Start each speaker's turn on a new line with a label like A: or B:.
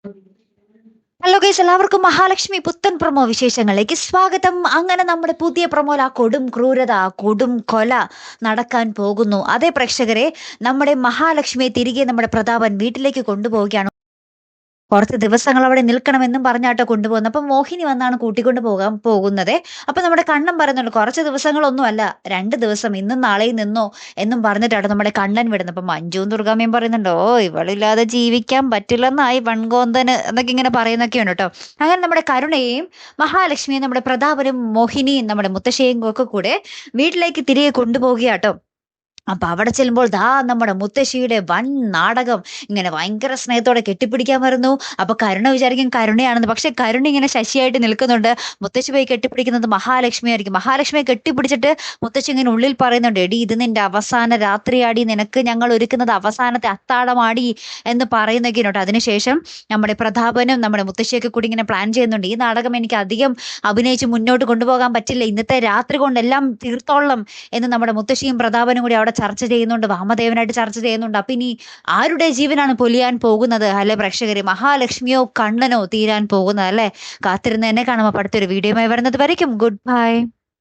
A: Hello guys, എല്ലാവർക്കും മഹാലക്ഷ്മി പുത്തൻ promo വിശേഷങ്ങളിലേക്ക് സ്വാഗതം. അങ്ങനെ നമ്മുടെ പുതിയ പ്രൊമോയിൽ ആ കൊടും ക്രൂരത, ആ കൊടും കൊല നടക്കാൻ പോകുന്നു. അതേ പ്രേക്ഷകരെ, നമ്മുടെ മഹാലക്ഷ്മിയെ തിരികെ നമ്മുടെ പ്രതാപൻ വീട്ടിലേക്ക് കൊണ്ടുപോവുകയാണ്. കുറച്ച് ദിവസങ്ങൾ അവിടെ നിൽക്കണമെന്നും പറഞ്ഞാട്ടോ കൊണ്ടുപോകുന്നത്. അപ്പം മോഹിനി വന്നാണ് കൂട്ടിക്കൊണ്ട് പോകാൻ പോകുന്നത്. അപ്പൊ നമ്മുടെ കണ്ണൻ പറയുന്നുണ്ട്, കുറച്ച് ദിവസങ്ങളൊന്നും അല്ല, 2 ദിവസം, ഇന്നും നാളെയും നിന്നോ എന്നും പറഞ്ഞിട്ടാണ് നമ്മുടെ കണ്ണൻ വിടുന്നത്. അപ്പൊ മഞ്ജുവും ദുർഗാമ്മയും പറയുന്നുണ്ട്, ഓ ഇവളില്ലാതെ ജീവിക്കാൻ പറ്റില്ലെന്നായി വൺകോന്തന് എന്നൊക്കെ ഇങ്ങനെ പറയുന്നൊക്കെയുണ്ട് കേട്ടോ. അങ്ങനെ നമ്മുടെ കരുണയെയും മഹാലക്ഷ്മിയും നമ്മുടെ പ്രതാപനും മോഹിനിയും നമ്മുടെ മുത്തശ്ശിയും ഒക്കെ കൂടെ വീട്ടിലേക്ക് തിരികെ കൊണ്ടുപോവുകയാട്ടോ. അപ്പൊ അവിടെ ചെല്ലുമ്പോൾ ദാ നമ്മുടെ മുത്തശ്ശിയുടെ വൻ നാടകം ഇങ്ങനെ ഭയങ്കര സ്നേഹത്തോടെ കെട്ടിപ്പിടിക്കാൻ വരുന്നു. അപ്പൊ കരുണ വിചാരിക്കും കരുണയാണെന്ന്. പക്ഷെ കരുണ ഇങ്ങനെ ശശിയായിട്ട് നിൽക്കുന്നുണ്ട്. മുത്തശ്ശി പോയി കെട്ടിപ്പിടിക്കുന്നത് മഹാലക്ഷ്മി ആയിരിക്കും. മഹാലക്ഷ്മിയെ കെട്ടിപ്പിടിച്ചിട്ട് മുത്തശ്ശി ഇങ്ങനെ ഉള്ളിൽ പറയുന്നുണ്ട്, എടി ഇത് നിന്റെ അവസാന രാത്രിയാടി, നിനക്ക് ഞങ്ങൾ ഒരുക്കുന്നത് അവസാനത്തെ അത്താഴമാടി എന്ന് പറയുന്നൊക്കെ കേട്ടോ. അതിനുശേഷം നമ്മുടെ പ്രതാപനും നമ്മുടെ മുത്തശ്ശിയൊക്കെ കൂടി ഇങ്ങനെ പ്ലാൻ ചെയ്യുന്നുണ്ട്, ഈ നാടകം എനിക്ക് അധികം അഭിനയിച്ച് മുന്നോട്ട് കൊണ്ടുപോകാൻ പറ്റില്ല, ഇന്നത്തെ രാത്രി കൊണ്ടെല്ലാം തീർത്തോളം എന്ന് നമ്മുടെ മുത്തശ്ശിയും പ്രതാപനും കൂടി അവിടെ ചർച്ച ചെയ്യുന്നുണ്ട്. വാമദേവനായിട്ട് ചർച്ച ചെയ്യുന്നുണ്ട്. അപ്പൊ ഇനി ആരുടെ ജീവനാണ് പൊലിയാൻ പോകുന്നത് അല്ലെ പ്രേക്ഷകരെ? മഹാലക്ഷ്മിയോ കണ്ണനോ തീരാൻ പോകുന്നത് അല്ലെ? കാത്തിരുന്ന് തന്നെ കാണുമ്പോൾ അടുത്തൊരു വീഡിയോയുമായി വരുന്നത് വരയ്ക്കും. Good bye.